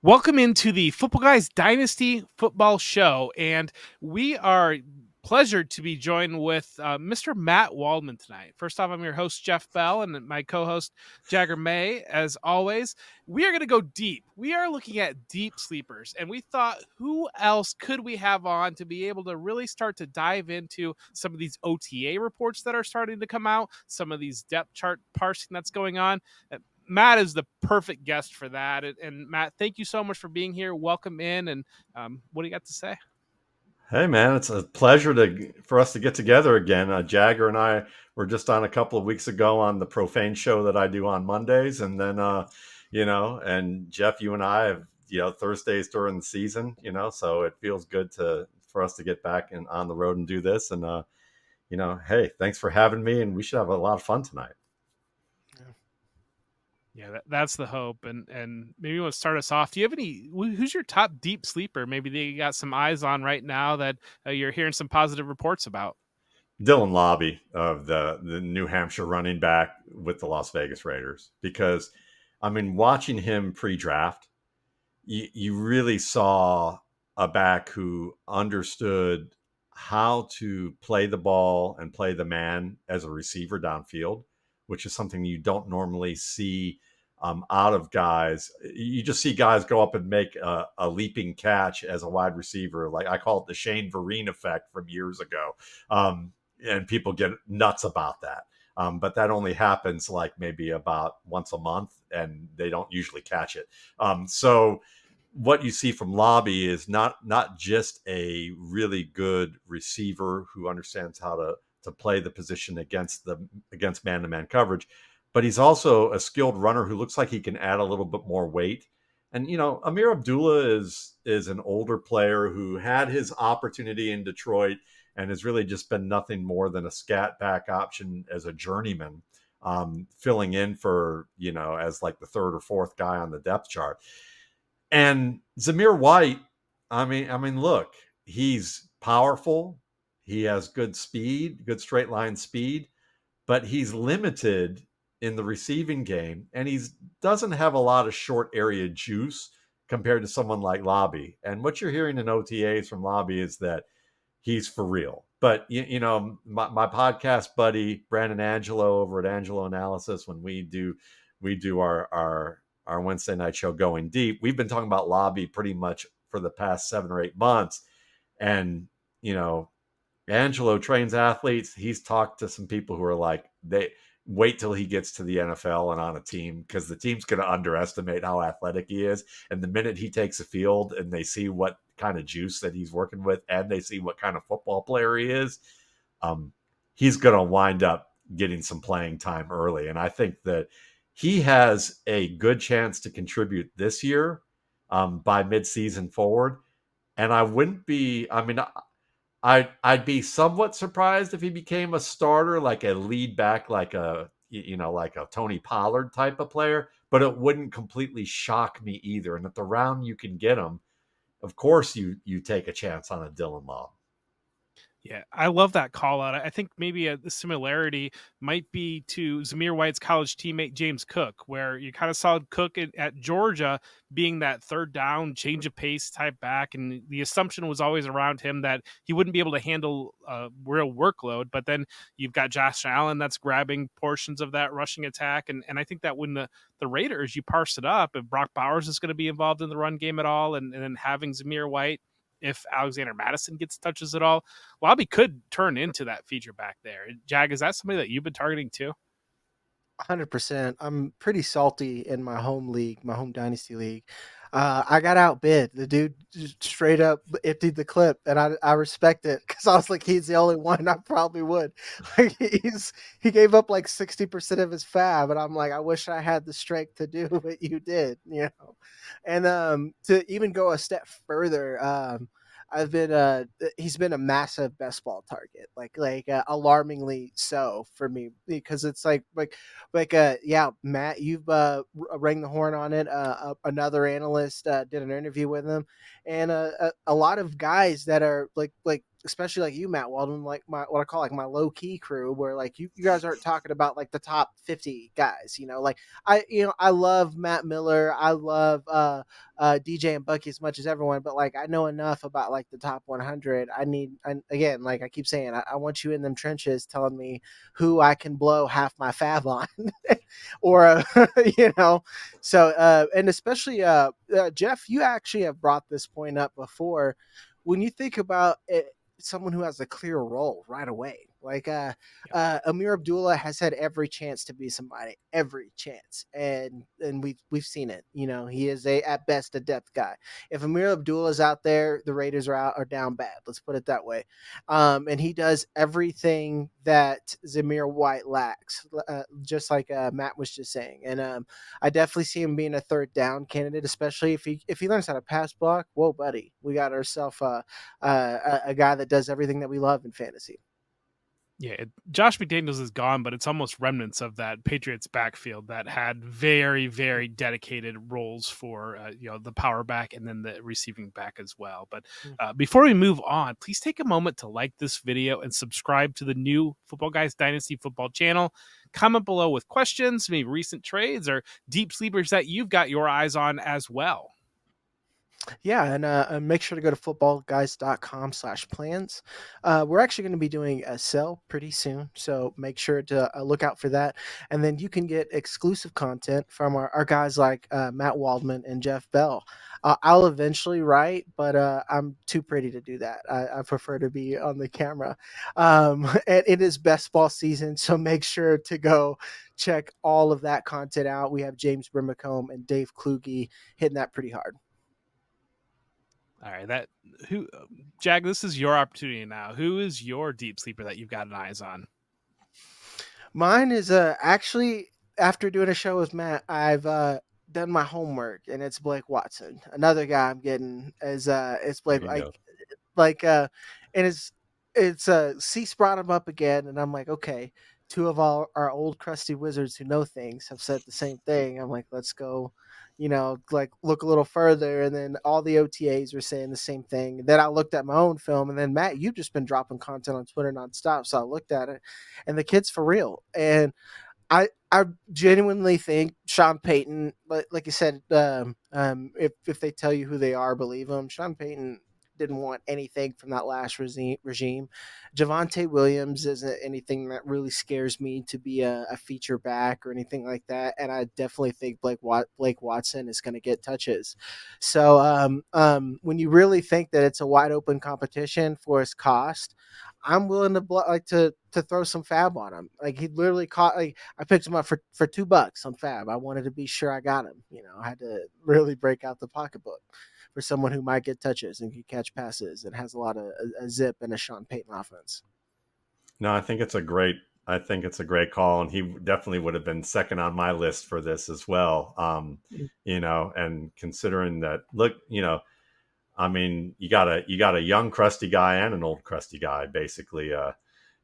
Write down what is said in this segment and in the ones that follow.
Welcome into the Football Guys Dynasty Football Show, and we are pleasured to be joined with Mr. Matt Waldman tonight. First off, I'm your host, Jeff Bell, and my co-host, Jagger May. As always, we are going to go deep. We are looking at deep sleepers, and we thought, who else could we have on to be able to really start to dive into some of these OTA reports that are starting to come out, some of these depth chart parsing that's going on. Matt is the perfect guest for that. And Matt, thank you so much for being here. Welcome in. And what do you got to say? Hey man, it's a pleasure for us to get together again. Jagger and I were just on a couple of weeks ago on the Profane show that I do on Mondays, and then and Jeff, you and I have Thursdays during the season, so it feels good for us to get back and on the road and do this. And hey, thanks for having me, and we should have a lot of fun tonight. Yeah, that's the hope. And maybe you want to start us off. Do you have who's your top deep sleeper? Maybe they got some eyes on right now that you're hearing some positive reports about. Dylan Laube of the New Hampshire running back with the Las Vegas Raiders, because I mean, watching him pre-draft, you really saw a back who understood how to play the ball and play the man as a receiver downfield, which is something you don't normally see out of guys. You just see guys go up and make a leaping catch as a wide receiver. Like I call it the Shane Vereen effect from years ago. And people get nuts about that. But that only happens like maybe about once a month, and they don't usually catch it. So what you see from Laube is not just a really good receiver who understands how to play the position against man-to-man coverage, but he's also a skilled runner who looks like he can add a little bit more weight. And Amir Abdullah is an older player who had his opportunity in Detroit and has really just been nothing more than a scat back option as a journeyman, filling in for, as like the third or fourth guy on the depth chart. And Zamir White, look, he's powerful. He has good speed, good straight line speed, but he's limited in the receiving game, and he doesn't have a lot of short area juice compared to someone like Laube. And what you're hearing in OTAs from Laube is that he's for real. But my podcast buddy Brandon Angelo over at Angelo Analysis, when we do our Wednesday night show Going Deep, we've been talking about Laube pretty much for the past 7 or 8 months. And Angelo trains athletes. He's talked to some people who are like, they wait till he gets to the NFL and on a team, because the team's going to underestimate how athletic he is. And the minute he takes a field and they see what kind of juice that he's working with, and they see what kind of football player he is, he's going to wind up getting some playing time early. And I think that he has a good chance to contribute this year by midseason forward. And I wouldn't be, I'd be somewhat surprised if he became a starter, like a lead back, like a Tony Pollard type of player, but it wouldn't completely shock me either. And at the round you can get him, of course you take a chance on a Dylan Laube. Yeah, I love that call out. I think maybe the similarity might be to Zamir White's college teammate James Cook, where you kind of saw Cook at Georgia being that third down, change of pace type back. And the assumption was always around him that he wouldn't be able to handle a real workload. But then you've got Josh Allen that's grabbing portions of that rushing attack. And I think that when the Raiders, you parse it up, if Brock Bowers is going to be involved in the run game at all, and then having Zamir White, if Alexander Madison gets touches at all, Laube could turn into that feature back there. Jag, is that somebody that you've been targeting too? 100%. I'm pretty salty in my home league, my home dynasty league. I got outbid. The dude just straight up emptied the clip, and I respect it, because I was like, he's the only one I probably would. Like, he gave up like 60% of his fab, and I'm like, I wish I had the strength to do what you did, And to even go a step further, I've been he's been a massive best ball target, like alarmingly so for me, because it's like yeah, Matt, you've rang the horn on it. Another analyst did an interview with him, and a lot of guys that are like especially like you, Matt Waldman, like my what I call like my low key crew, where like you guys aren't talking about like the top 50 guys. Like I love Matt Miller, I love DJ and Bucky as much as everyone, but like I know enough about like the top 100. Again, like I keep saying, I want you in them trenches telling me who I can blow half my fab on, or So and especially Jeff, you actually have brought this point up before. When you think about it, someone who has a clear role right away. Like Amir Abdullah has had every chance to be somebody, every chance, and we've seen it. He is at best a depth guy. If Amir Abdullah is out there, the Raiders are down bad. Let's put it that way. And he does everything that Zamir White lacks, just like Matt was just saying. And I definitely see him being a third down candidate, especially if he learns how to pass block. Whoa, buddy, we got ourselves a guy that does everything that we love in fantasy. Yeah, Josh McDaniels is gone, but it's almost remnants of that Patriots backfield that had very, very dedicated roles for the power back and then the receiving back as well. But before we move on, please take a moment to like this video and subscribe to the new Football Guys Dynasty Football channel. Comment below with questions, maybe recent trades or deep sleepers that you've got your eyes on as well. Yeah, and make sure to go to footballguys.com/plans. We're actually going to be doing a sale pretty soon, so make sure to look out for that. And then you can get exclusive content from our guys like Matt Waldman and Jeff Bell. I'll eventually write, but I'm too pretty to do that. I prefer to be on the camera. And it is best ball season, so make sure to go check all of that content out. We have James Brimacombe and Dave Kluge hitting that pretty hard. All right, Jag, this is your opportunity now. Who is your deep sleeper that you've got an eyes on? Mine is actually, after doing a show with Matt, I've done my homework, and it's Blake Watson. Another guy I'm getting is it's Blake and it's Cease brought him up again, and I'm like, okay, two of our old crusty wizards who know things have said the same thing. I'm like, let's go, like look a little further, and then all the OTAs were saying the same thing. Then I looked at my own film, and then Matt, you've just been dropping content on Twitter nonstop, so I looked at it, and the kid's for real. And I genuinely think Sean Payton, like you said, if they tell you who they are, believe them. Sean Payton didn't want anything from that last regime. Javonte Williams isn't anything that really scares me to be a feature back or anything like that. And I definitely think Blake Watson is going to get touches. So when you really think that it's a wide open competition for his cost, I'm willing to throw some fab on him. Like he literally caught. Like I picked him up for $2 on fab. I wanted to be sure I got him. I had to really break out the pocketbook for someone who might get touches and can catch passes and has a lot of a zip and a Sean Payton offense. No, I think it's a great call, and he definitely would have been second on my list for this as well. And considering that, look, I mean, you got a young crusty guy and an old crusty guy, basically.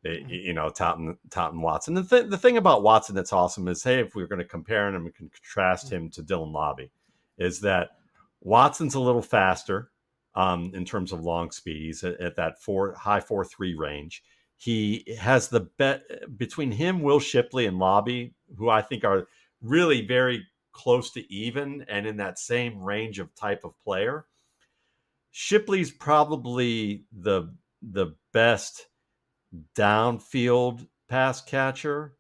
Totten Watson. The thing about Watson that's awesome is, hey, if we're going to compare him and contrast him to Dylan Laube, is that Watson's a little faster in terms of long speed. He's at that high 4.3 range. He has the bet between him, Will Shipley, and Laube, who I think are really very close to even and in that same range of type of player. Shipley's probably the best downfield pass catcher.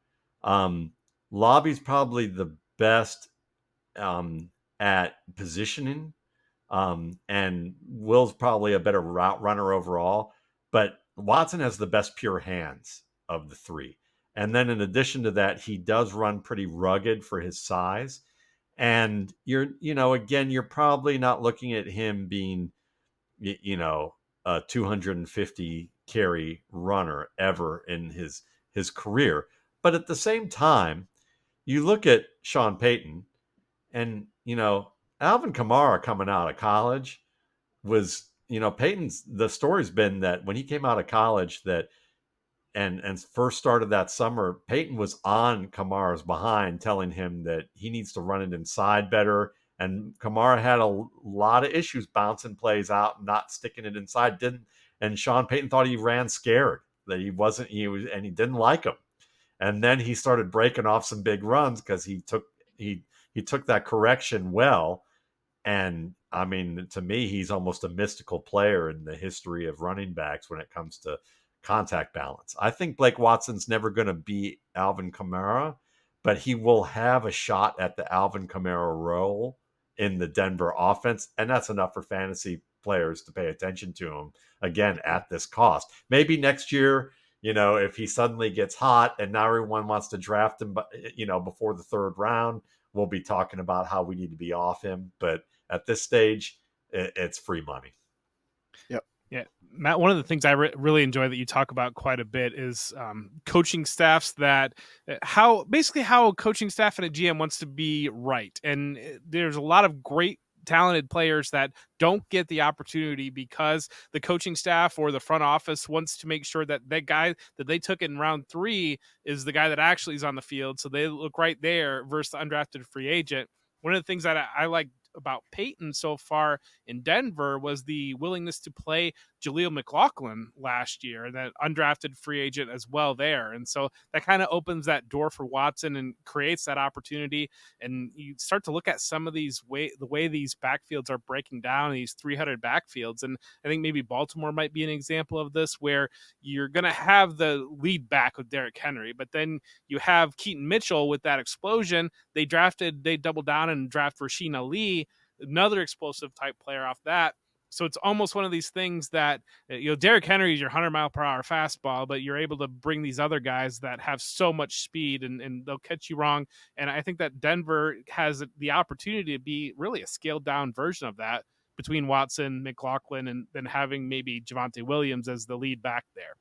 Laube's probably the best at positioning. And Will's probably a better route runner overall. But Watson has the best pure hands of the three. And then in addition to that, he does run pretty rugged for his size. And you're probably not looking at him being a 250 carry runner ever in his career. But at the same time, you look at Sean Payton and, Alvin Kamara coming out of college was, Payton's, the story's been that when he came out of college and first started that summer, Payton was on Kamara's behind telling him that he needs to run it inside better. And Kamara had a lot of issues bouncing plays out, not sticking it inside. and Sean Payton thought he ran scared, that and he didn't like him. And then he started breaking off some big runs because he took that correction well. And I mean, to me, he's almost a mystical player in the history of running backs when it comes to contact balance. I think Blake Watson's never going to be Alvin Kamara, but he will have a shot at the Alvin Kamara role in the Denver offense. And that's enough for fantasy players to pay attention to him again at this cost. Maybe next year, if he suddenly gets hot and now everyone wants to draft him, before the third round, we'll be talking about how we need to be off him. But at this stage, it's free money. Yep. Yeah, Matt, one of the things I really enjoy that you talk about quite a bit is coaching staffs how a coaching staff and a GM wants to be right. And there's a lot of great talented players that don't get the opportunity because the coaching staff or the front office wants to make sure that that guy that they took in round 3 is the guy that actually is on the field. So they look right there versus the undrafted free agent. One of the things that I like about Peyton so far in Denver was the willingness to play Jaleel McLaughlin last year, that undrafted free agent as well there. And so that kind of opens that door for Watson and creates that opportunity. And you start to look at some of the way these backfields are breaking down, these 300 backfields. And I think maybe Baltimore might be an example of this, where you're going to have the lead back with Derrick Henry, but then you have Keaton Mitchell with that explosion. They doubled down and draft Rasheen Ali, another explosive type player off that. So it's almost one of these things that, Derrick Henry is your 100-mile-per-hour fastball, but you're able to bring these other guys that have so much speed and they'll catch you wrong. And I think that Denver has the opportunity to be really a scaled-down version of that between Watson, McLaughlin, and then having maybe Javonte Williams as the lead back there.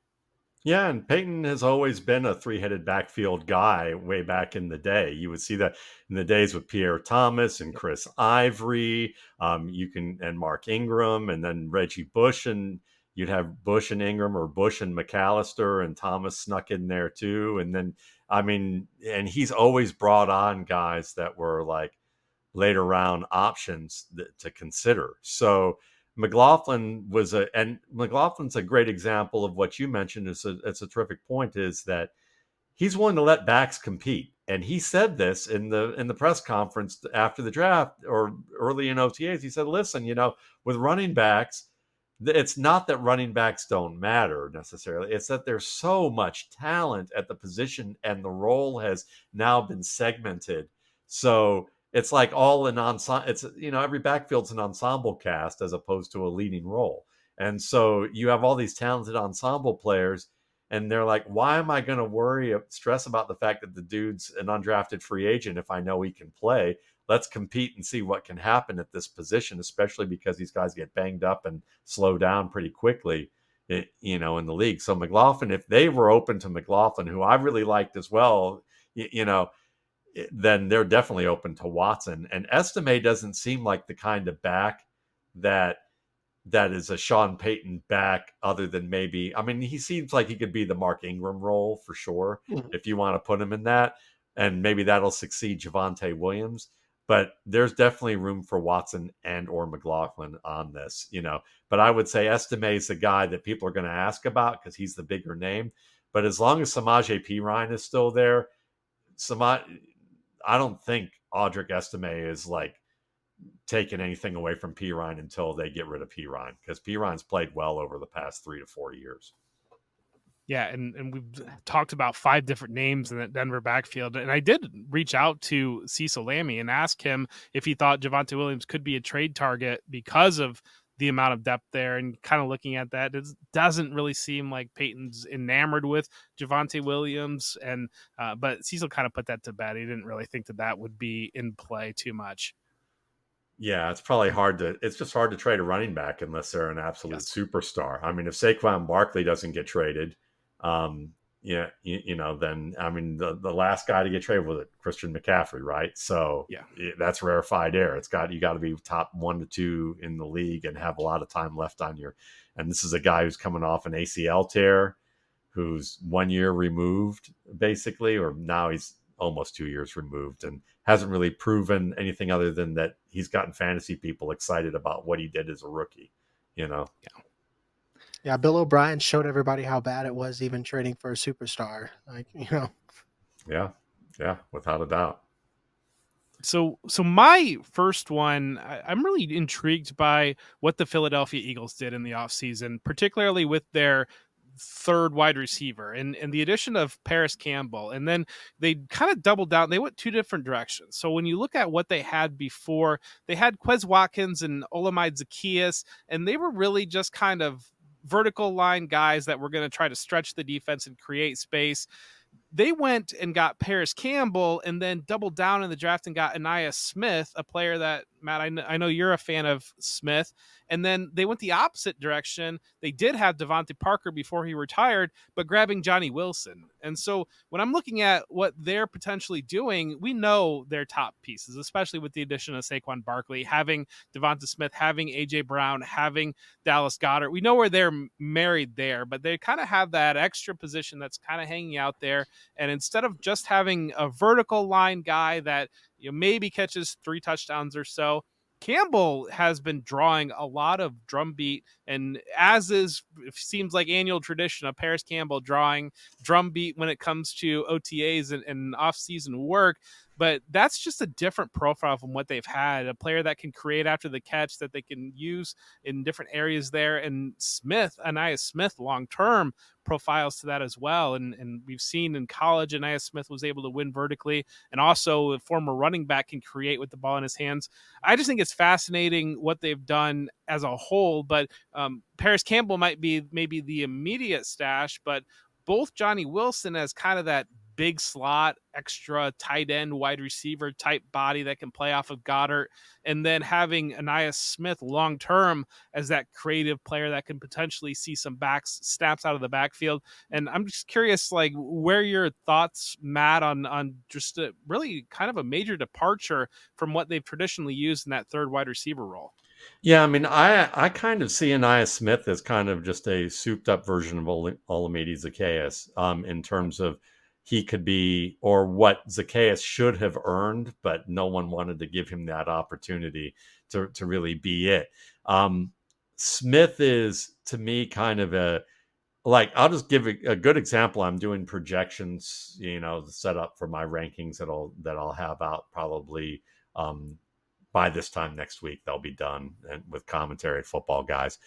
Yeah, and Peyton has always been a three-headed backfield guy way back in the day. You would see that in the days with Pierre Thomas and Chris Ivory, and Mark Ingram, and then Reggie Bush, and you'd have Bush and Ingram or Bush and McAllister, and Thomas snuck in there too. And then, and he's always brought on guys that were like later round options to consider. So McLaughlin's a great example of what you mentioned. It's a terrific point, is that he's willing to let backs compete. And he said this in the press conference after the draft or early in OTAs. He said, listen, with running backs, it's not that running backs don't matter necessarily. It's that there's so much talent at the position and the role has now been segmented. So it's like all an ensemble. It's, every backfield's an ensemble cast as opposed to a leading role. And so you have all these talented ensemble players, and they're like, why am I going to stress about the fact that the dude's an undrafted free agent if I know he can play? Let's compete and see what can happen at this position, especially because these guys get banged up and slow down pretty quickly, in the league. So McLaughlin, if they were open to McLaughlin, who I really liked as well, then they're definitely open to Watson. And Estime doesn't seem like the kind of back that is a Sean Payton back, other than maybe, he seems like he could be the Mark Ingram role for sure, if you want to put him in that. And maybe that'll succeed Javonte Williams. But there's definitely room for Watson and or McLaughlin on this, But I would say Estime is the guy that people are going to ask about because he's the bigger name. But as long as Samaje Perine is still there, I don't think Audric Estime is like taking anything away from Perine until they get rid of Perine, because Perine's played well over the past 3 to 4 years. Yeah, and we've talked about 5 different names in that Denver backfield. And I did reach out to Cecil Lammey and ask him if he thought Javonte Williams could be a trade target because of the amount of depth there. And kind of looking at that, it doesn't really seem like Peyton's enamored with Javonte Williams. And but Cecil kind of put that to bed. He didn't really think that would be in play too much. Yeah, it's probably it's just hard to trade a running back unless they're an absolute superstar. If Saquon Barkley doesn't get traded, then the last guy to get traded was Christian McCaffrey, right? So that's rarefied air. You got to be top 1 to 2 in the league and have a lot of time left on and this is a guy who's coming off an ACL tear, who's 1 year removed basically, or now he's almost 2 years removed, and hasn't really proven anything other than that he's gotten fantasy people excited about what he did as a rookie, Yeah. Yeah, Bill O'Brien showed everybody how bad it was even trading for a superstar. Like, Yeah, yeah, without a doubt. So my first one, I'm really intrigued by what the Philadelphia Eagles did in the offseason, particularly with their third wide receiver and the addition of Parris Campbell. And then they kind of doubled down. They went two different directions. So when you look at what they had before, they had Quez Watkins and Olamide Zaccheaus, and they were really just kind of vertical line guys that were going to try to stretch the defense and create space. They went and got Parris Campbell and then doubled down in the draft and got Ainias Smith, a player that, Matt, I know you're a fan of Smith. And then they went the opposite direction. They did have Devontae Parker before he retired, but grabbing Johnny Wilson. And so when I'm looking at what they're potentially doing, we know their top pieces, especially with the addition of Saquon Barkley, having Devonta Smith, having A.J. Brown, having Dallas Goedert. We know where they're married there, but they kind of have that extra position that's kind of hanging out there. And instead of just having a vertical line guy that maybe catches 3 touchdowns or so, Campbell has been drawing a lot of drumbeat, and as is, it seems like annual tradition of Parris Campbell drawing drumbeat when it comes to OTAs and off-season work. But that's just a different profile from what they've had, a player that can create after the catch that they can use in different areas there. And Ainias Smith, long-term profiles to that as well. And we've seen in college, Ainias Smith was able to win vertically, and also a former running back can create with the ball in his hands. I just think it's fascinating what they've done as a whole, but Parris Campbell might be maybe the immediate stash, but both Johnny Wilson as kind of that big slot, extra tight end, wide receiver type body that can play off of Goddard, and then having Ainias Smith long term as that creative player that can potentially see some snaps out of the backfield. And I'm just curious, like, where your thoughts, Matt, on just really kind of a major departure from what they've traditionally used in that third wide receiver role. Yeah, I mean, I kind of see Ainias Smith as kind of just a souped up version of Olamide Zaccheaus, in terms of he could be, or what Zaccheaus should have earned, but no one wanted to give him that opportunity to really be it. Smith is, to me, kind of I'll just give a good example. I'm doing projections, set up for my rankings that I'll have out probably by this time next week. They'll be done, and with commentary at Football Guys.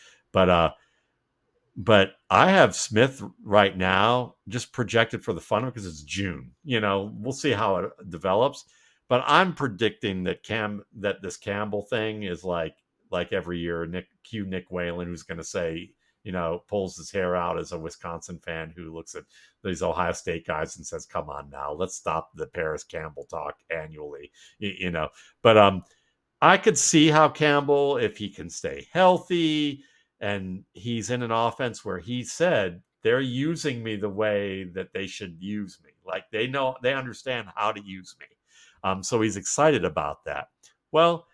But I have Smith right now just projected for the fun of it because it's June. We'll see how it develops. But I'm predicting that this Campbell thing is like every year. Nick Whalen, who's going to say, pulls his hair out as a Wisconsin fan who looks at these Ohio State guys and says, "Come on now, let's stop the Parris Campbell talk annually." But I could see how Campbell, if he can stay healthy and he's in an offense where he said they're using me the way that they should use me. Like they understand how to use me. So he's excited about that. Well,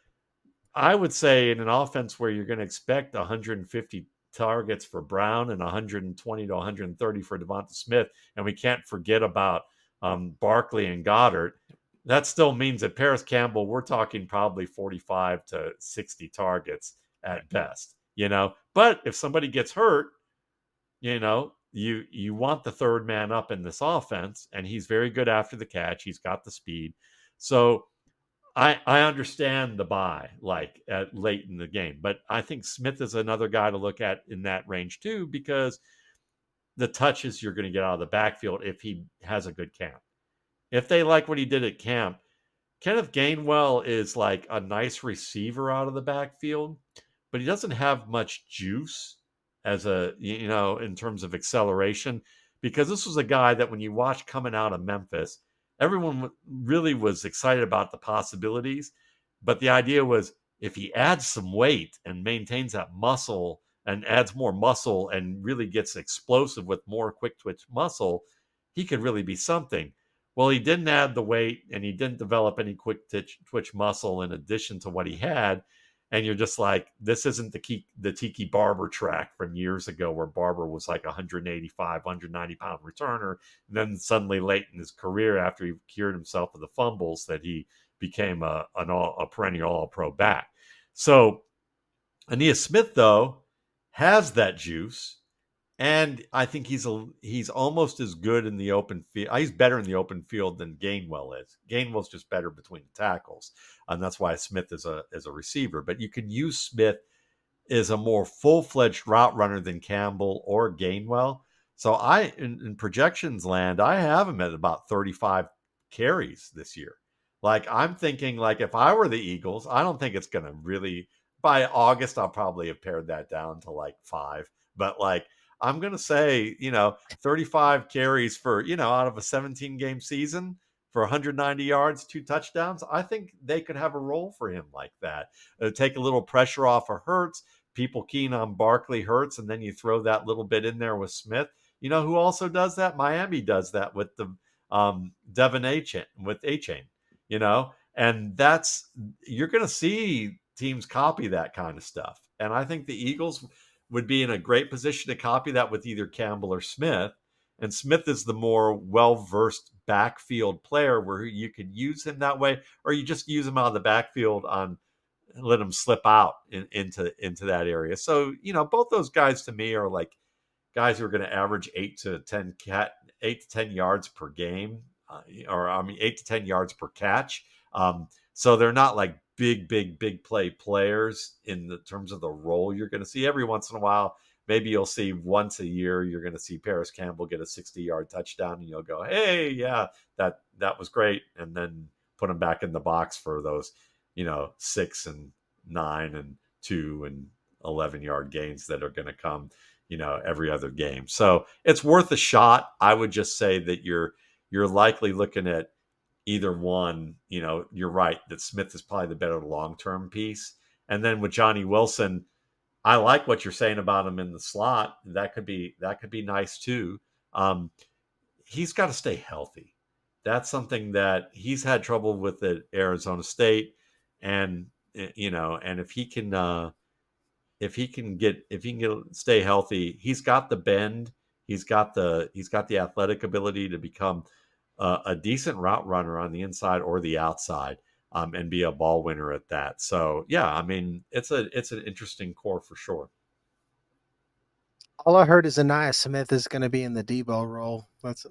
I would say in an offense where you're going to expect 150 targets for Brown and 120 to 130 for Devonta Smith, and we can't forget about Barkley and Goddard, that still means that Parris Campbell, we're talking probably 45 to 60 targets at best, But if somebody gets hurt, you want the third man up in this offense, and he's very good after the catch. He's got the speed. So I understand the buy late in the game, but I think Smith is another guy to look at in that range too, because the touches you're going to get out of the backfield if he has a good camp. If they like what he did at camp, Kenneth Gainwell is like a nice receiver out of the backfield, but he doesn't have much juice as in terms of acceleration, because this was a guy that when you watch coming out of Memphis, everyone really was excited about the possibilities. But the idea was if he adds some weight and maintains that muscle and adds more muscle and really gets explosive with more quick twitch muscle, he could really be something. Well, he didn't add the weight and he didn't develop any quick twitch muscle in addition to what he had. And you're just like, this isn't the Tiki Barber track from years ago where Barber was like 185, 190-pound returner. And then suddenly late in his career, after he cured himself of the fumbles, that he became a perennial all-pro back. So Ainias Smith, though, has that juice. And I think he's almost as good in the open field. He's better in the open field than Gainwell is. Gainwell's just better between the tackles, and that's why Smith is a receiver. But you can use Smith as a more full-fledged route runner than Campbell or Gainwell. So in projections land, I have him at about 35 carries this year. Like I'm thinking, like if I were the Eagles, I don't think it's going to really. By August, I'll probably have pared that down to like 5. But like I'm going to say, 35 carries for, out of a 17 game season for 190 yards, 2 touchdowns. I think they could have a role for him like that. Take a little pressure off of Hurts. People keen on Barkley, Hurts, and then you throw that little bit in there with Smith. You know who also does that? Miami does that with the Devin A-Chain, and you're going to see teams copy that kind of stuff. And I think the Eagles would be in a great position to copy that with either Campbell or Smith. And Smith is the more well-versed backfield player where you could use him that way, or you just use him out of the backfield on let him slip out into that area. So, both those guys to me are like guys who are going to average 8 to 10 yards per game, 8 to 10 yards per catch. So they're not like big play players in the terms of the role you're going to see. Every once in a while, maybe you'll see once a year, you're going to see Parris Campbell get a 60-yard touchdown, and you'll go, hey, yeah, that was great. And then put him back in the box for those, 6 and 9 and 2 and 11-yard gains that are going to come, every other game. So it's worth a shot. I would just say that you're likely looking at either one. You're right that Smith is probably the better long-term piece. And then with Johnny Wilson, I like what you're saying about him in the slot. That could be nice too. He's got to stay healthy. That's something that he's had trouble with at Arizona State, and and if he can stay healthy, he's got the bend, he's got the athletic ability to become a decent route runner on the inside or the outside, and be a ball winner at that. So yeah, I mean it's an interesting core for sure. All I heard is Ainias Smith is going to be in the Debo role. That's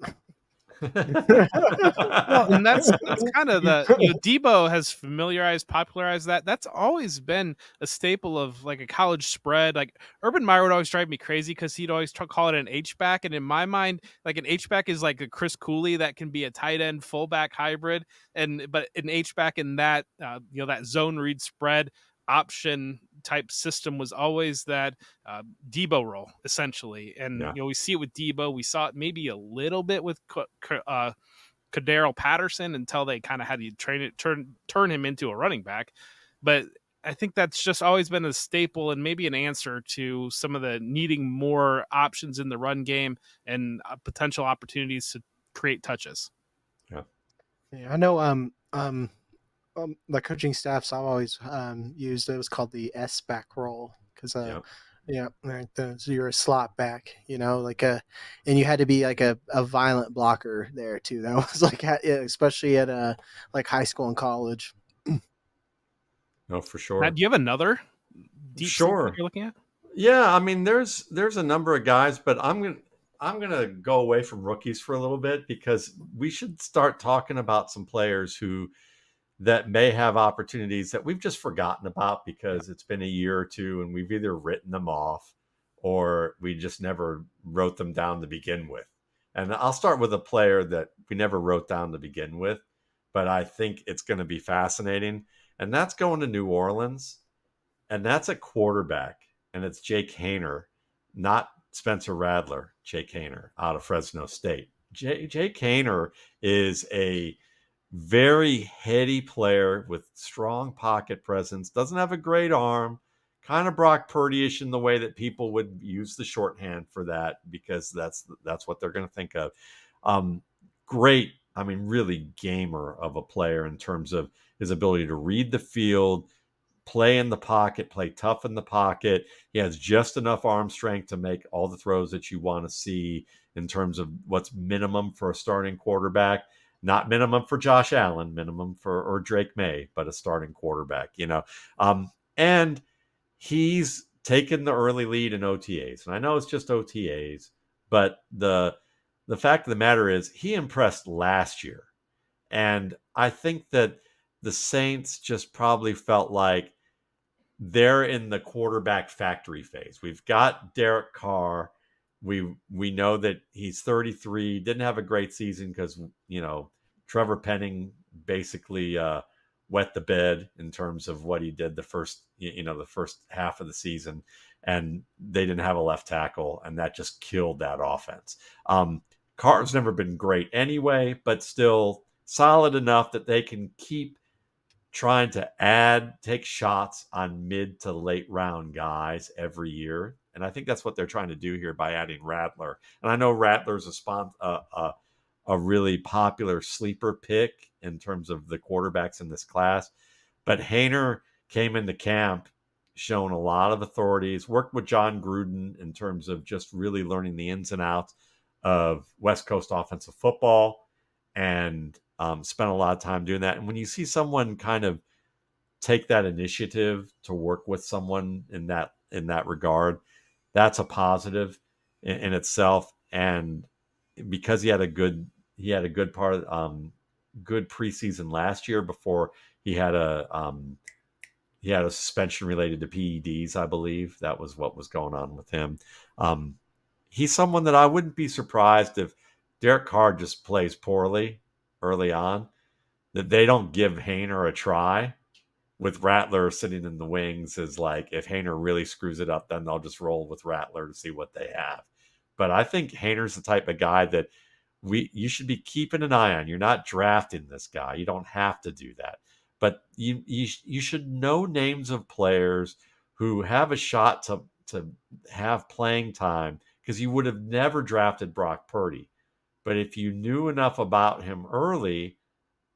Well, and that's kind of Debo has popularized that. That's always been a staple of like a college spread. Like Urban Meyer would always drive me crazy because he'd always call it an H back, and in my mind, like an H back is like a Chris Cooley that can be a tight end fullback hybrid, but an H back in that that zone read spread option type system was always that Debo role essentially. And we see it with Debo. We saw it maybe a little bit with Cordarrelle Patterson until they kind of had to turn him into a running back. But I think that's just always been a staple and maybe an answer to some of the needing more options in the run game and potential opportunities to create touches. Yeah, I know. The coaching staffs I've always used, it was called the S back role because you're a slot back, and you had to be like a violent blocker there too. That was like, especially at like high school and college. No, for sure. Matt, do you have another deep sure that you're looking at? Yeah, I mean there's a number of guys, but I'm gonna go away from rookies for a little bit because we should start talking about some players that may have opportunities that we've just forgotten about because it's been a year or two and we've either written them off or we just never wrote them down to begin with. And I'll start with a player that we never wrote down to begin with, but I think it's going to be fascinating. And that's going to New Orleans. And that's a quarterback. And it's Jake Haener, not Spencer Rattler, Jake Haener out of Fresno State. Jake Haener is a very heady player with strong pocket presence, doesn't have a great arm, kind of Brock Purdy-ish in the way that people would use the shorthand for that because that's what they're going to think of. Great, I mean, really gamer of a player in terms of his ability to read the field, play in the pocket, play tough in the pocket. He has just enough arm strength to make all the throws that you want to see in terms of what's minimum for a starting quarterback. Not minimum for Josh Allen, minimum or Drake May, but a starting quarterback, and he's taken the early lead in OTAs. And I know it's just OTAs, but the fact of the matter is he impressed last year. And I think that the Saints just probably felt like they're in the quarterback factory phase. We've got Derek Carr. We know that he's 33, didn't have a great season because Trevor Penning basically wet the bed in terms of what he did the first half of the season, and they didn't have a left tackle, and that just killed that offense. Carr's never been great anyway, but still solid enough that they can keep trying to take shots on mid to late round guys every year. And I think that's what they're trying to do here by adding Rattler. And I know Rattler's a really popular sleeper pick in terms of the quarterbacks in this class. But Haener came into camp shown a lot of authorities, worked with John Gruden in terms of just really learning the ins and outs of West Coast offensive football, and spent a lot of time doing that. And when you see someone kind of take that initiative to work with someone in that regard, that's a positive in itself. And because he had a good part good preseason last year before he had a suspension related to PEDs, I believe that was what was going on with him. He's someone that I wouldn't be surprised if Derek Carr just plays poorly early on, that they don't give Haener a try, with Rattler sitting in the wings. Is like, if Haener really screws it up, then they'll just roll with Rattler to see what they have. But I think Haener's the type of guy that you should be keeping an eye on. You're not drafting this guy. You don't have to do that. But you should know names of players who have a shot to have playing time, because you would have never drafted Brock Purdy. But if you knew enough about him early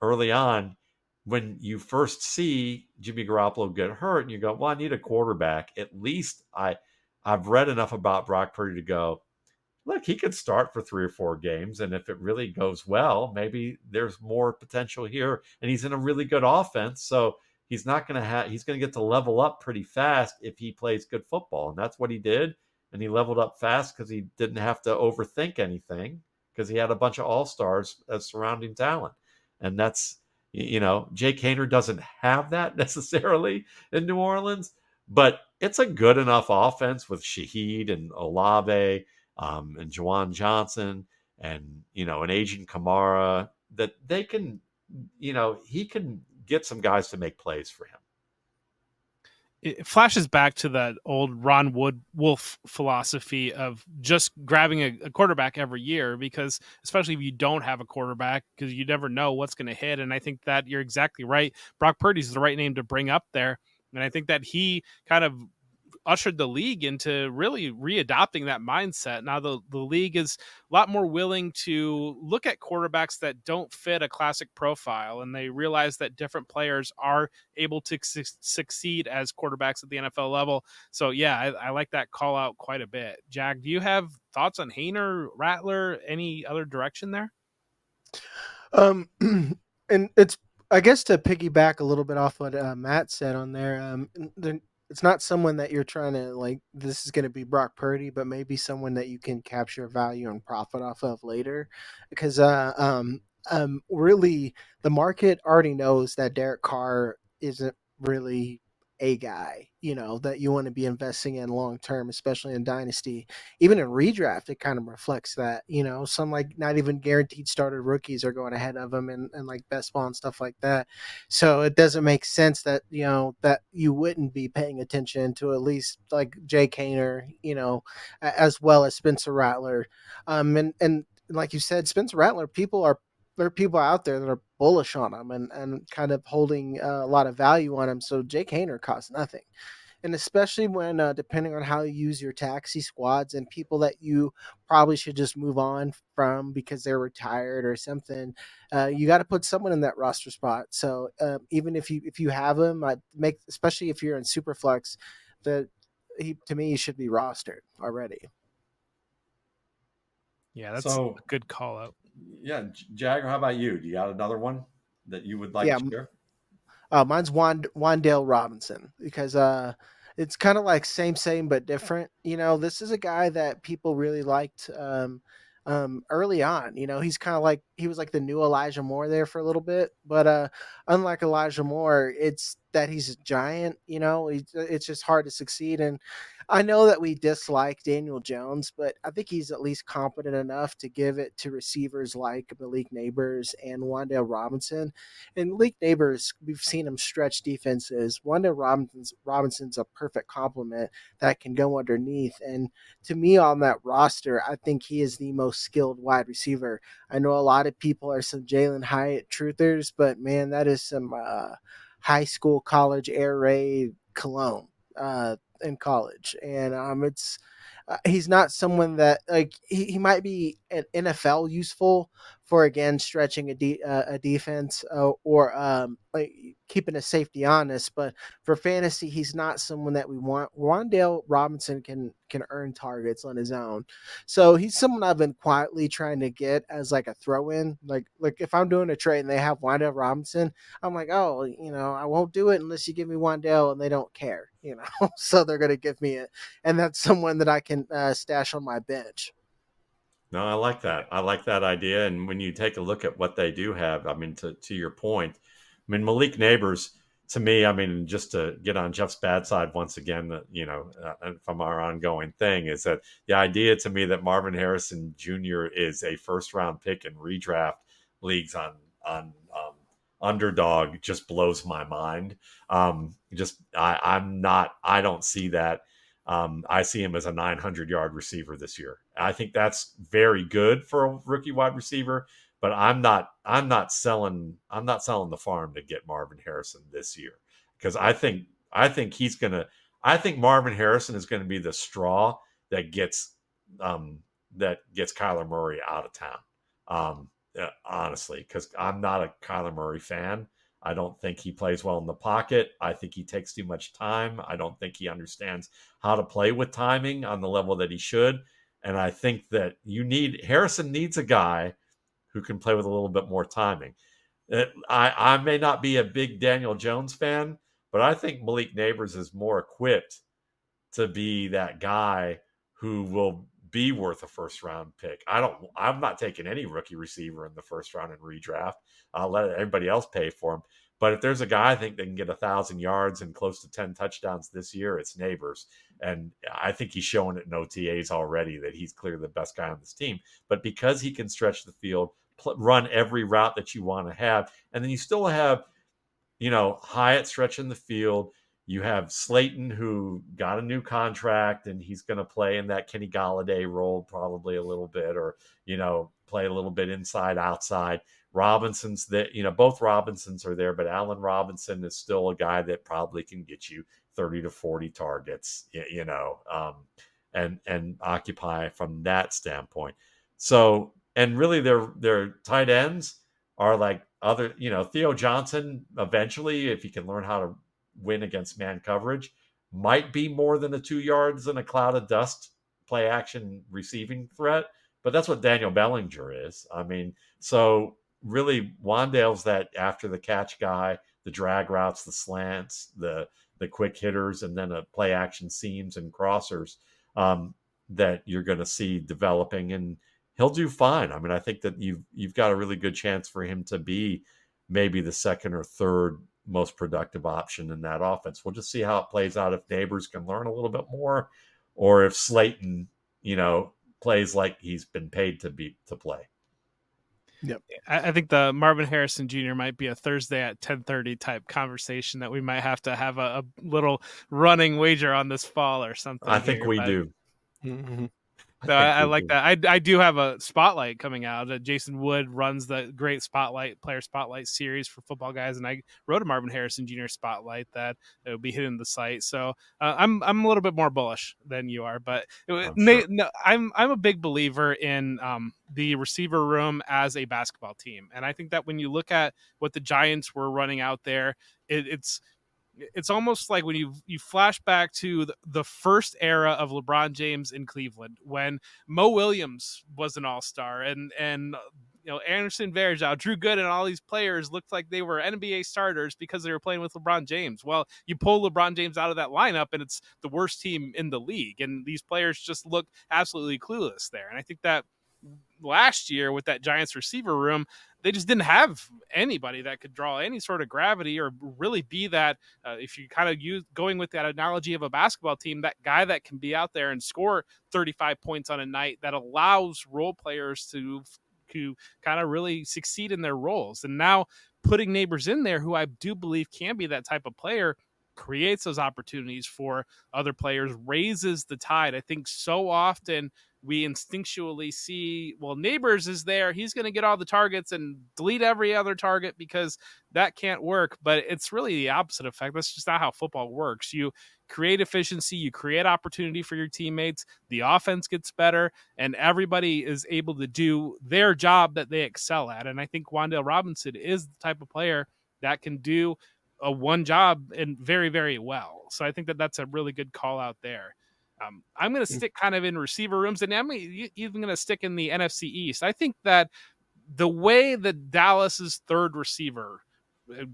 on, when you first see Jimmy Garoppolo get hurt and you go, well, I need a quarterback, at least I've read enough about Brock Purdy to go, look, he could start for 3 or 4 games. And if it really goes well, maybe there's more potential here. And he's in a really good offense. So he's going to get to level up pretty fast if he plays good football. And that's what he did. And he leveled up fast because he didn't have to overthink anything, because he had a bunch of all-stars as surrounding talent. And that's, Jake Haener doesn't have that necessarily in New Orleans, but it's a good enough offense with Shaheed and Olave, and Juwan Johnson, and an aging Kamara, that they can, he can get some guys to make plays for him. It flashes back to that old Ron Wolf philosophy of just grabbing a quarterback every year, because especially if you don't have a quarterback, because you never know what's going to hit. And I think that you're exactly right. Brock Purdy's the right name to bring up there. And I think that he kind of ushered the league into really readopting that mindset. Now the league is a lot more willing to look at quarterbacks that don't fit a classic profile, and they realize that different players are able to succeed as quarterbacks at the NFL level. So yeah, I like that call out quite a bit. Jag, do you have thoughts on Haener, Rattler, any other direction there? And it's, I guess, to piggyback a little bit off what Matt said on there. It's not someone that you're trying to, like, this is going to be Brock Purdy, but maybe someone that you can capture value and profit off of later, because really the market already knows that Derek Carr isn't really a guy, that you want to be investing in long term, especially in Dynasty. Even in redraft, it kind of reflects that. Some, like, not even guaranteed starter rookies are going ahead of him, and like best ball and stuff like that. So it doesn't make sense that that you wouldn't be paying attention to at least like Jake Haener, as well as Spencer Rattler, and like you said, Spencer Rattler, there are people out there that are bullish on him and kind of holding a lot of value on him. So Jake Haener costs nothing. And especially when, depending on how you use your taxi squads and people that you probably should just move on from because they're retired or something, you got to put someone in that roster spot. So even if you have him, especially if you're in Superflex, to me, he should be rostered already. Yeah, that's a good call out. Yeah, Jagger, how about you? Do you got another one that you would like to share? Mine's Wan'Dale Robinson, because it's kind of like same but different. This is a guy that people really liked early on. He's kind of like he was like the new Elijah Moore there for a little bit, but unlike Elijah Moore, it's that he's a giant. It's just hard to succeed. And I know that we dislike Daniel Jones, but I think he's at least competent enough to give it to receivers like Malik Neighbors and Wan'Dale Robinson. And Malik Neighbors, we've seen him stretch defenses. Wan'Dale Robinson's a perfect complement that can go underneath. And to me, on that roster, I think he is the most skilled wide receiver. I know a lot of people are some Jalen Hyatt truthers, but man, that is some high school, college air raid cologne in college. And it's he's not someone that like he might be an NFL useful for again stretching a defense or like keeping a safety honest, but for fantasy he's not someone that we want. Wan'Dale Robinson can earn targets on his own, so he's someone I've been quietly trying to get as like a throw in. Like if I'm doing a trade and they have Wan'Dale Robinson, I'm like, oh, I won't do it unless you give me Wan'Dale, and they don't care, so they're gonna give me it, and that's someone that I can stash on my bench. No, I like that. I like that idea. And when you take a look at what they do have, I mean, to your point, I mean, Malik Neighbors, to me, I mean, just to get on Jeff's bad side once again, from our ongoing thing, is that the idea to me that Marvin Harrison Jr. is a first round pick in redraft leagues on underdog just blows my mind. I don't see that. I see him as a 900-yard receiver this year. I think that's very good for a rookie wide receiver, but I'm not selling the farm to get Marvin Harrison this year, because I think Marvin Harrison is going to be the straw that gets Kyler Murray out of town. Honestly, because I'm not a Kyler Murray fan. I don't think he plays well in the pocket. I think he takes too much time. I don't think he understands how to play with timing on the level that he should. And I think that Harrison needs a guy who can play with a little bit more timing. I may not be a big Daniel Jones fan, but I think Malik Neighbors is more equipped to be that guy who will be worth a first round pick. I'm not taking any rookie receiver in the first round in redraft. I'll let everybody else pay for him. But if there's a guy I think that can get 1,000 yards and close to 10 touchdowns this year, it's Neighbors. And I think he's showing it in OTAs already that he's clearly the best guy on this team. But because he can stretch the field, run every route that you want to have, and then you still have, Hyatt stretching the field. You have Slayton, who got a new contract, and he's going to play in that Kenny Galladay role probably a little bit, or, play a little bit inside, outside. Robinson's that, both Robinsons are there, but Allen Robinson is still a guy that probably can get you 30 to 40 targets, and occupy from that standpoint. So, and really their tight ends are like other, Theo Johnson eventually, if he can learn how to win against man coverage, might be more than 2 yards in a cloud of dust play action receiving threat. But that's what Daniel Bellinger is. I mean, so really Wan'Dale's that after the catch guy, the drag routes, the slants, the quick hitters, and then a play action seams and crossers that you're going to see developing, and he'll do fine. I mean, I think that you've got a really good chance for him to be maybe the second or third most productive option in that offense. We'll just see how it plays out, if Neighbors can learn a little bit more, or if Slayton, plays like he's been paid to play. Yep. I think the Marvin Harrison Jr. might be a Thursday at 10:30 type conversation that we might have to have a little running wager on this fall or something. I think we do. Mm-hmm. So I like that. I do have a spotlight coming out. Jason Wood runs the great player spotlight series for football guys, and I wrote a Marvin Harrison Jr. spotlight that will be hitting the site. So I'm a little bit more bullish than you are, but I'm a big believer in the receiver room as a basketball team, and I think that when you look at what the Giants were running out there, it's almost like when you flash back to the first era of LeBron James in Cleveland, when Mo Williams was an all-star and Anderson, Varejao, Drew Gooden, and all these players looked like they were NBA starters because they were playing with LeBron James. Well, you pull LeBron James out of that lineup, and it's the worst team in the league. And these players just look absolutely clueless there. And I think that last year with that Giants receiver room, they just didn't have anybody that could draw any sort of gravity or really be that. If you kind of use going with that analogy of a basketball team, that guy that can be out there and score 35 points on a night that allows role players to kind of really succeed in their roles. And now putting Neighbors in there, who I do believe can be that type of player, creates those opportunities for other players, raises the tide. I think so often we instinctually see, well, Neighbors is there, he's going to get all the targets and delete every other target because that can't work. But it's really the opposite effect. That's just not how football works. You create efficiency, you create opportunity for your teammates, the offense gets better, and everybody is able to do their job that they excel at. And I think Wan'Dale Robinson is the type of player that can do a one job and very, very well. So I think that that's a really good call out there. I'm going to stick kind of in receiver rooms, and I'm even going to stick in the NFC East. I think that the way that Dallas's third receiver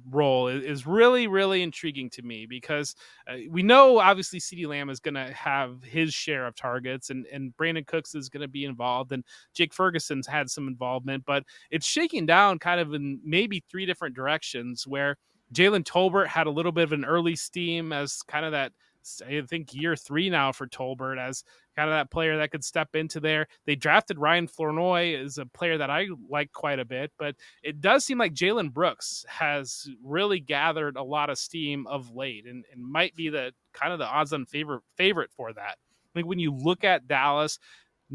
role is really, really intriguing to me because we know obviously CeeDee Lamb is going to have his share of targets, and Brandon Cooks is going to be involved, and Jake Ferguson's had some involvement, but it's shaking down kind of in maybe three different directions where Jalen Tolbert had a little bit of an early steam as kind of that, I think, year 3 now for Tolbert as kind of that player that could step into there. They drafted Ryan Flournoy as a player that I like quite a bit, but it does seem like Jalen Brooks has really gathered a lot of steam of late and might be the kind of the odds-on favorite for that. I think when you look at Dallas,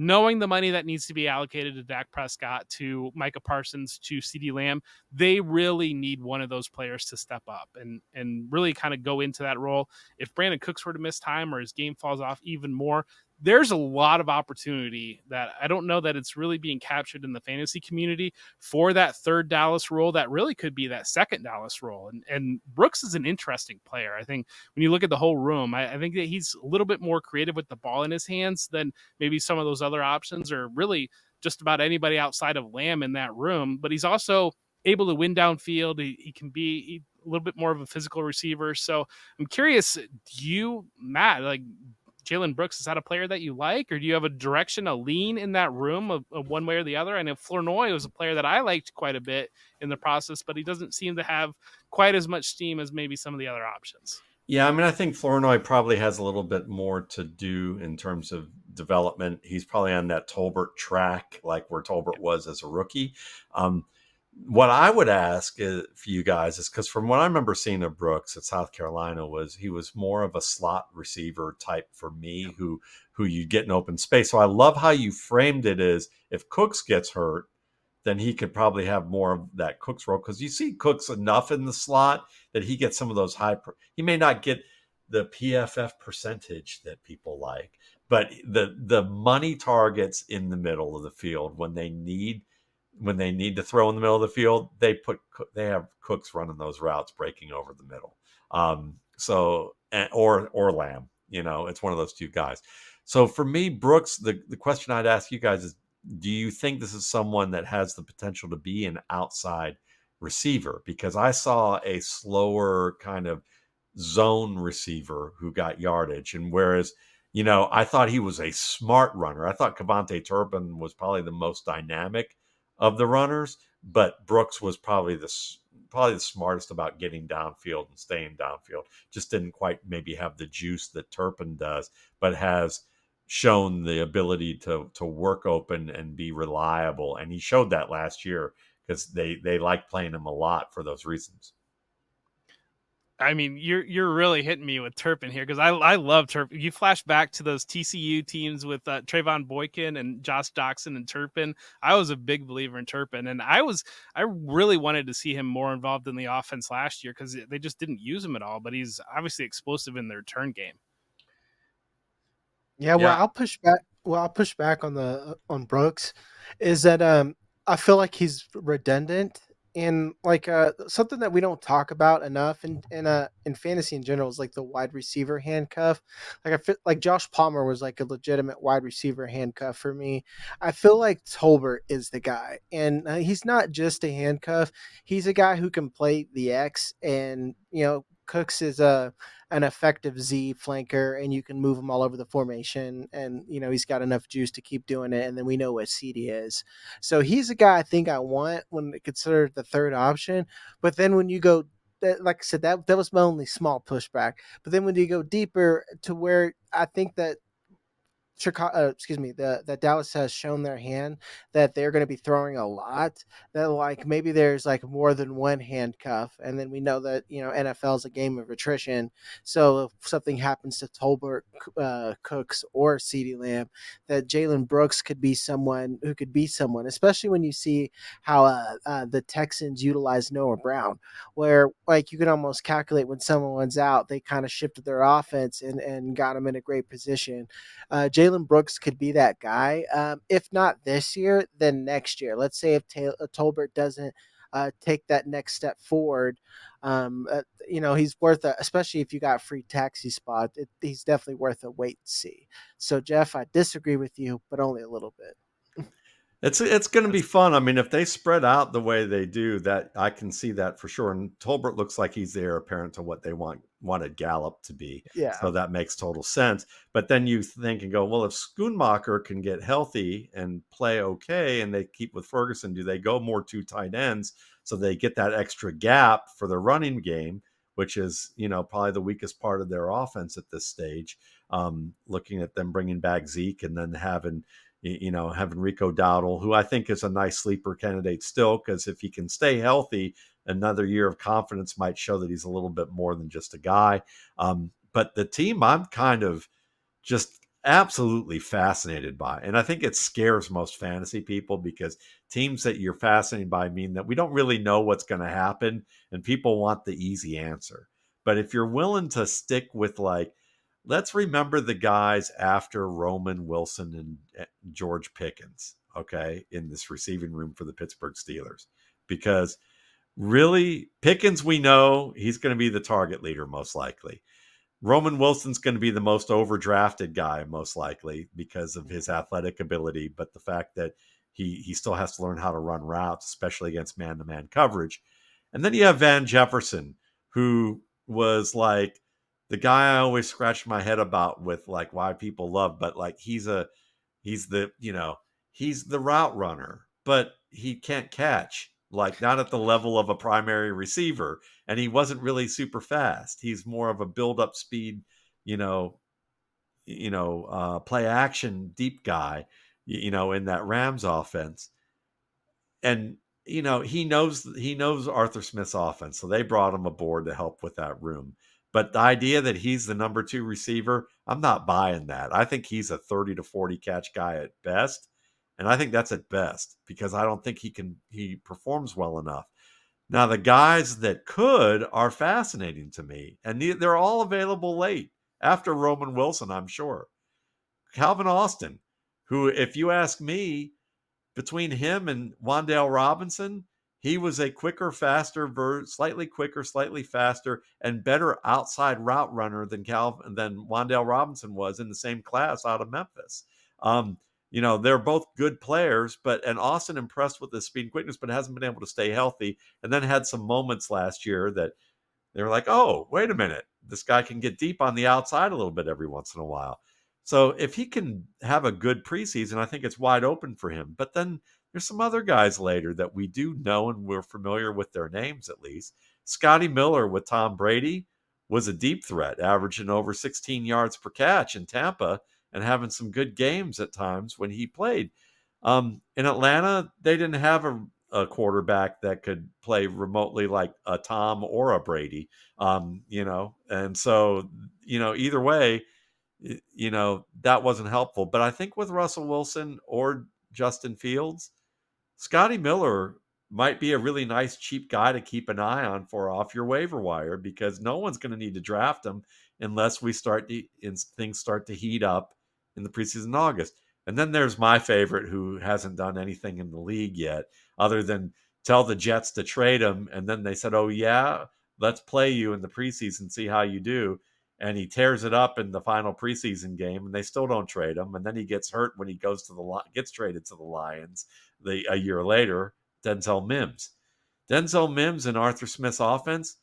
knowing the money that needs to be allocated to Dak Prescott, to Micah Parsons, to CeeDee Lamb, they really need one of those players to step up and really kind of go into that role. If Brandon Cooks were to miss time or his game falls off even more, there's a lot of opportunity that I don't know that it's really being captured in the fantasy community for that third Dallas role that really could be that second Dallas role. And Brooks is an interesting player. I think when you look at the whole room, I think that he's a little bit more creative with the ball in his hands than maybe some of those other options, or really just about anybody outside of Lamb in that room. But he's also able to win downfield. He can be a little bit more of a physical receiver. So I'm curious, do you, Matt, like, Jalen Brooks, is that a player that you like, or do you have a direction, a lean in that room of one way or the other? I know Flournoy was a player that I liked quite a bit in the process, but he doesn't seem to have quite as much steam as maybe some of the other options. Yeah, I mean, I think Flournoy probably has a little bit more to do in terms of development. He's probably on that Tolbert track, like where Tolbert was as a rookie. What I would ask for you guys is, because from what I remember seeing of Brooks at South Carolina, was he was more of a slot receiver type for me, who you get in open space. So I love how you framed it as, if Cooks gets hurt, then he could probably have more of that Cooks role, because you see Cooks enough in the slot that he gets some of those he may not get the PFF percentage that people like, but the money targets in the middle of the field when they need to throw in the middle of the field, they have Cooks running those routes, breaking over the middle. Or Lamb, it's one of those two guys. So for me, Brooks, the question I'd ask you guys is, do you think this is someone that has the potential to be an outside receiver? Because I saw a slower kind of zone receiver who got yardage, and whereas I thought he was a smart runner. I thought Kevontae Turpin was probably the most dynamic of the runners, but Brooks was probably the smartest about getting downfield and staying downfield. Just didn't quite maybe have the juice that Turpin does, but has shown the ability to work open and be reliable. And he showed that last year, because they like playing him a lot for those reasons. I mean, you're really hitting me with Turpin here, because I love Turpin. You flash back to those TCU teams with Trayvon Boykin and Josh Doxson and Turpin. I was a big believer in Turpin, and I really wanted to see him more involved in the offense last year, because they just didn't use him at all. But he's obviously explosive in their return game. Yeah, well, I'll push back. Well, I'll push back on Brooks, is that I feel like he's redundant And like something that we don't talk about enough in fantasy in general is like the wide receiver handcuff. Like I feel like Josh Palmer was like a legitimate wide receiver handcuff for me. I feel like Tolbert is the guy, and he's not just a handcuff. He's a guy who can play the X, and Cooks is a an effective Z flanker, and you can move him all over the formation, and he's got enough juice to keep doing it. And then we know what CD is, so he's a guy I think I want when considered the third option. But then when you go, like I said, that was my only small pushback. But then when you go deeper to where I think that Chicago, excuse me, that Dallas has shown their hand that they're going to be throwing a lot. That like maybe there's like more than one handcuff, and then we know that NFL is a game of attrition. So if something happens to Tolbert, Cooks, or CeeDee Lamb, that Jalen Brooks could be someone who could be someone, especially when you see how the Texans utilize Noah Brown, where like you can almost calculate when someone's out, they kind of shifted their offense and got them in a great position. Jalen Brooks could be that guy. If not this year, then next year. Let's say if Tolbert doesn't take that next step forward, he's worth a, especially if you got free taxi spot. He's definitely worth a wait and see. So Jeff, I disagree with you, but only a little bit. It's going to be fun. I mean, if they spread out the way they do, that I can see that for sure. And Tolbert looks like he's the heir apparent to what they wanted Gallup to be, Yeah. so that makes total sense. But then you think and go, well, if Schoonmaker can get healthy and play okay, and they keep with Ferguson, do they go more two tight ends so they get that extra gap for the running game, which is probably the weakest part of their offense at this stage? Looking at them bringing back Zeke and then having Rico Dowdle, who I think is a nice sleeper candidate still, because if he can stay healthy, another year of confidence might show that he's a little bit more than just a guy. But the team I'm kind of just absolutely fascinated by, and I think it scares most fantasy people, because teams that you're fascinated by mean that we don't really know what's going to happen, and people want the easy answer. But if you're willing to stick with, like, let's remember the guys after Roman Wilson and George Pickens, okay, in this receiving room for the Pittsburgh Steelers. Because really, Pickens, we know he's going to be the target leader most likely. Roman Wilson's going to be the most overdrafted guy most likely because of his athletic ability, but the fact that he still has to learn how to run routes, especially against man-to-man coverage. And then you have Van Jefferson, who was like the guy I always scratched my head about with like why people love, but like he's the he's the route runner, but he can't catch, like not at the level of a primary receiver, and he wasn't really super fast. He's more of a build up speed, play action deep guy, in that Rams offense. And he knows Arthur Smith's offense, so they brought him aboard to help with that room. But the idea that he's the number 2 receiver, I'm not buying that. I think he's a 30 to 40 catch guy at best, and I think that's at best, because I don't think he performs well enough. Now the guys that could are fascinating to me, and they're all available late after Roman Wilson, I'm sure. Calvin Austin, who, if you ask me, between him and Wan'Dale Robinson, he was a slightly quicker, slightly faster, and better outside route runner than Wan'Dale Robinson was in the same class out of Memphis. They're both good players, and Austin impressed with his speed and quickness, but hasn't been able to stay healthy, and then had some moments last year that they were like, oh, wait a minute, this guy can get deep on the outside a little bit every once in a while. So if he can have a good preseason, I think it's wide open for him. But then there's some other guys later that we do know, and we're familiar with their names at least. Scotty Miller with Tom Brady was a deep threat, averaging over 16 yards per catch in Tampa and having some good games at times when he played. In Atlanta, they didn't have a quarterback that could play remotely like a Tom or a Brady, and so, either way, that wasn't helpful. But I think with Russell Wilson or Justin Fields, Scotty Miller might be a really nice, cheap guy to keep an eye on for off your waiver wire, because no one's going to need to draft him unless things start to heat up in the preseason in August. And then there's my favorite, who hasn't done anything in the league yet other than tell the Jets to trade him. And then they said, oh, yeah, let's play you in the preseason, see how you do. And he tears it up in the final preseason game, and they still don't trade him. And then he gets hurt when he gets traded to the Lions a year later. Denzel Mims and Arthur Smith's offense.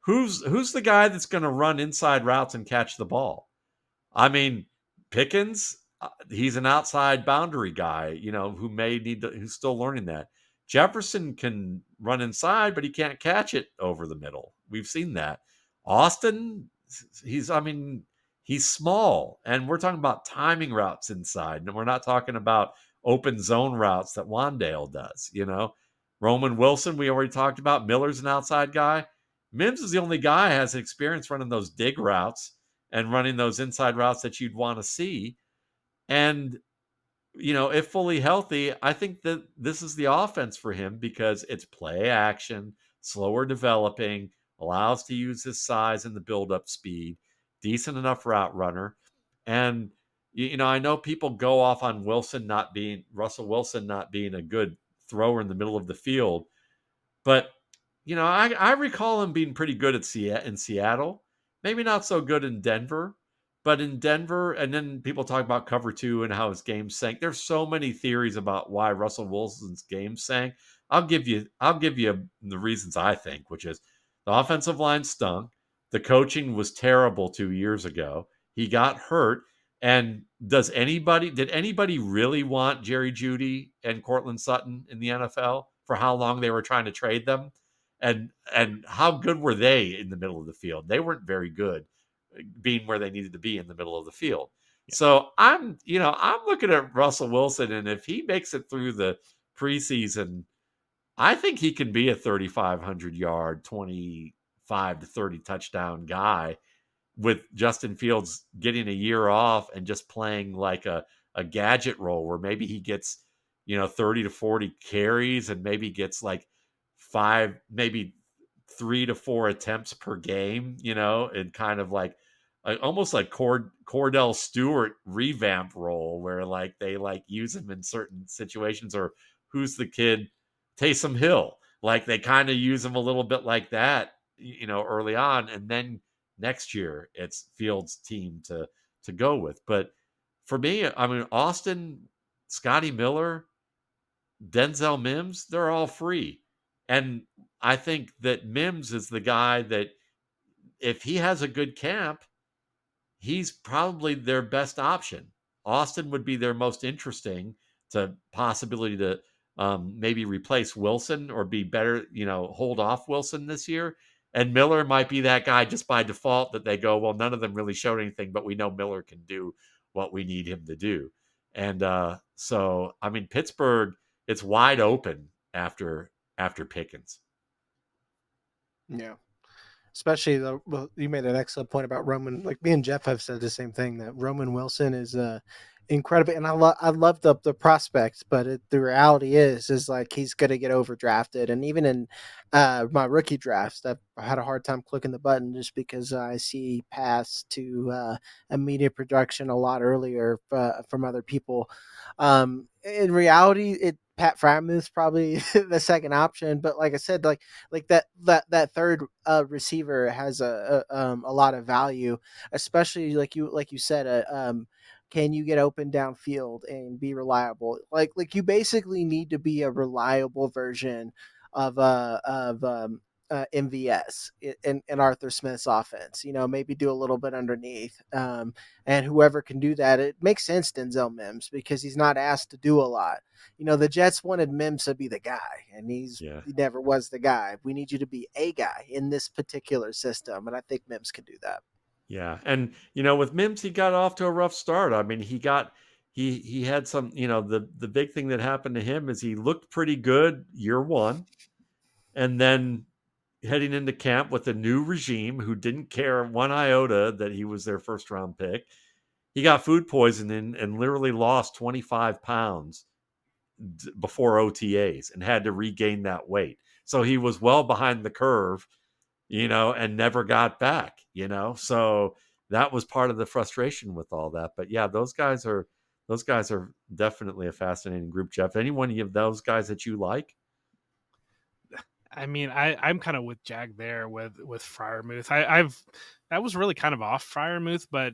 Who's the guy that's going to run inside routes and catch the ball? I mean, Pickens, he's an outside boundary guy, who's still learning that. Jefferson can run inside, but he can't catch it over the middle. We've seen that. Austin, he's small, and we're talking about timing routes inside, and we're not talking about open zone routes that Wan'Dale does, Roman Wilson, we already talked about. Miller's an outside guy. Mims is the only guy who has experience running those dig routes and running those inside routes that you'd want to see. And, if fully healthy, I think that this is the offense for him because it's play action, slower developing, allows to use his size and the build-up speed, decent enough route runner. And, I know people go off on Russell Wilson not being a good thrower in the middle of the field, but I recall him being pretty good in Seattle. Maybe not so good in Denver, but in Denver, and then people talk about cover 2 and how his game sank. There's so many theories about why Russell Wilson's game sank. I'll give you the reasons I think, which is the offensive line stunk. The coaching was terrible 2 years ago. He got hurt. And did anybody really want Jerry Jeudy and Cortland Sutton in the NFL for how long they were trying to trade them? And how good were they in the middle of the field? They weren't very good, being where they needed to be in the middle of the field. Yeah. So I'm looking at Russell Wilson, and if he makes it through the preseason, I think he can be a 3,500 yard, 25 to 30 touchdown guy, with Justin Fields getting a year off and just playing like a gadget role where maybe he gets 30 to 40 carries and maybe gets like 3 to 4 attempts per game, and kind of like almost like Cordell Stewart revamp role where like they like use him in certain situations, or who's the kid, Taysom Hill, like they kind of use him a little bit like that, early on, and then next year it's Fields' team to go with. But for me, I mean, Austin, Scotty Miller, Denzel Mims, they're all free. And I think that Mims is the guy that if he has a good camp, he's probably their best option. Austin would be their most interesting to possibility to maybe replace Wilson or be better, hold off Wilson this year. And Miller might be that guy just by default that they go, well, none of them really showed anything, but we know Miller can do what we need him to do. And so, I mean, Pittsburgh, it's wide open after Pickens. Yeah. Especially you made an excellent point about Roman. Like me and Jeff have said the same thing, that Roman Wilson is incredible, and I love the prospects, but the reality is like he's gonna get overdrafted. And even in my rookie drafts, I had a hard time clicking the button just because I see paths to immediate production a lot earlier from other people. In reality, Pat Frymuth's probably the second option, but like I said, like that third receiver has a lot of value, especially like you said, can you get open downfield and be reliable? Like you basically need to be a reliable version of MVS in Arthur Smith's offense. Maybe do a little bit underneath, and whoever can do that, it makes sense. Denzel Mims, because he's not asked to do a lot. The Jets wanted Mims to be the guy, and he never was the guy. We need you to be a guy in this particular system, and I think Mims can do that. Yeah, and with Mims, he got off to a rough start. I mean, he had some, the big thing that happened to him is he looked pretty good year one, and then heading into camp with a new regime who didn't care one iota that he was their first round pick, he got food poisoning and literally lost 25 pounds before OTAs and had to regain that weight. So he was well behind the curve, and never got back, So that was part of the frustration with all that. But yeah, those guys are definitely a fascinating group, Jeff. Anyone of those guys that you like? I mean, I'm kind of with Jag there with Freiermuth. I was really kind of off Freiermuth, but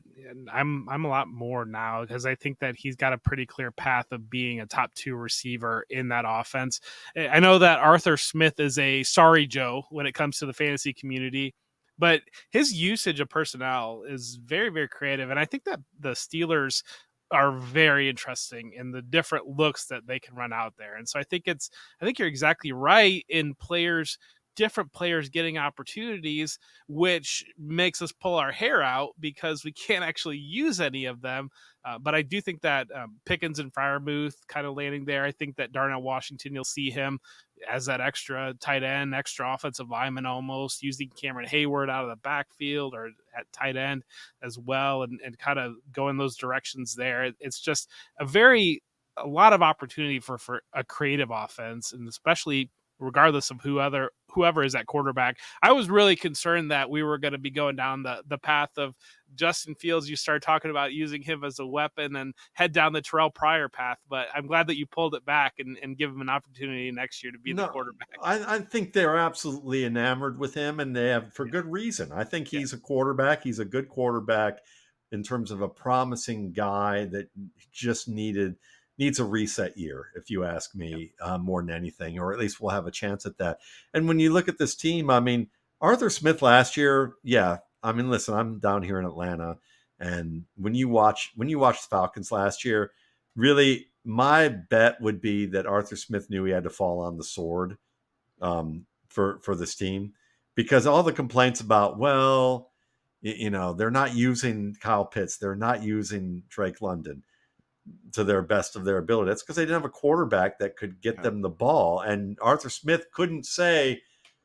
I'm a lot more now because I think that he's got a pretty clear path of being a top 2 receiver in that offense. I know that Arthur Smith is a sorry Joe when it comes to the fantasy community, but his usage of personnel is very, very creative, and I think that the Steelers are very interesting in the different looks that they can run out there. And so I think you're exactly right in different players getting opportunities, which makes us pull our hair out because we can't actually use any of them. But I do think that Pickens and Freiermuth kind of landing there. I think that Darnell Washington, you'll see him as that extra tight end, extra offensive lineman, almost using Cameron Hayward out of the backfield or at tight end as well, and kind of go in those directions there. It's just a lot of opportunity for a creative offense, and especially regardless of whoever is at quarterback. I was really concerned that we were going to be going down the path of Justin Fields. You start talking about using him as a weapon and head down the Terrell Pryor path, but I'm glad that you pulled it back and give him an opportunity next year to be the quarterback. I think they're absolutely enamored with him, and they have for good reason. I think he's a quarterback. He's a good quarterback in terms of a promising guy that just needs a reset year, if you ask me, more than anything, or at least we'll have a chance at that. And when you look at this team, I mean, Arthur Smith last year, I mean, listen, I'm down here in Atlanta, and when you watch the Falcons last year, really, my bet would be that Arthur Smith knew he had to fall on the sword for this team, because all the complaints about, well, they're not using Kyle Pitts, they're not using Drake London to their best of their ability. That's because they didn't have a quarterback that could get them the ball. And Arthur Smith couldn't say,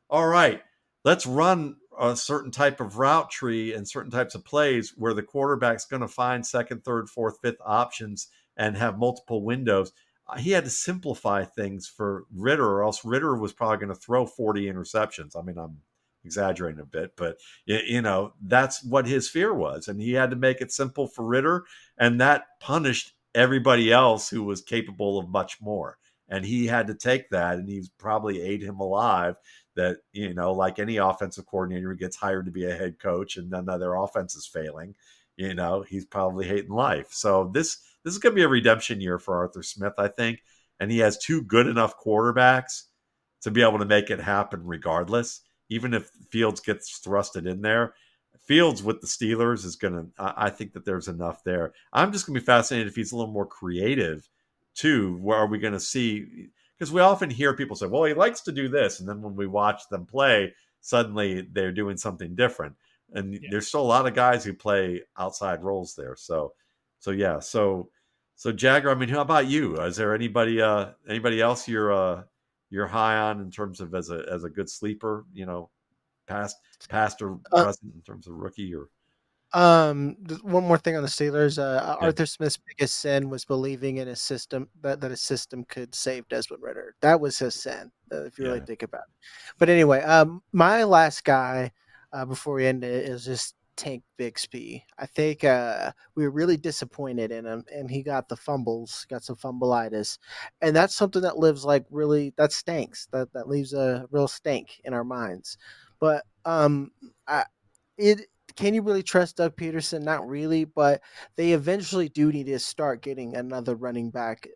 all right, let's run a certain type of route tree and certain types of plays where the quarterback's going to find second, third, fourth, fifth options and have multiple windows. He had to simplify things for Ritter, or else Ritter was probably going to throw 40 interceptions. I mean, I'm exaggerating a bit, but that's what his fear was. And he had to make it simple for Ritter, and that punished everybody else who was capable of much more. And he had to take that, and he's probably ate him alive that, like any offensive coordinator who gets hired to be a head coach and then their offense is failing, he's probably hating life. So this is going to be a redemption year for Arthur Smith, I think. And he has 2 good enough quarterbacks to be able to make it happen regardless. Even if Fields gets thrusted in there, Fields with the Steelers is going to, I think that there's enough there. I'm just going to be fascinated if he's a little more creative too. Where are we going to see? Because we often hear people say, well, he likes to do this. And then when we watch them play, suddenly they're doing something different. And there's still a lot of guys who play outside roles there. So Jagger, I mean, how about you? Is there anybody else you're high on in terms of as a good sleeper, past or present in terms of rookie? Or One more thing on the Steelers. Arthur Smith's biggest sin was believing in a system that a system could save Desmond Ritter. That was his sin, if you really think about it. But anyway, my last guy before we end it is just Tank Bigsby. I think we were really disappointed in him, and he got some fumbleitis, and that's something that that stinks. That leaves a real stank in our minds. But can you really trust Doug Peterson? Not really, but they eventually do need to start getting another running back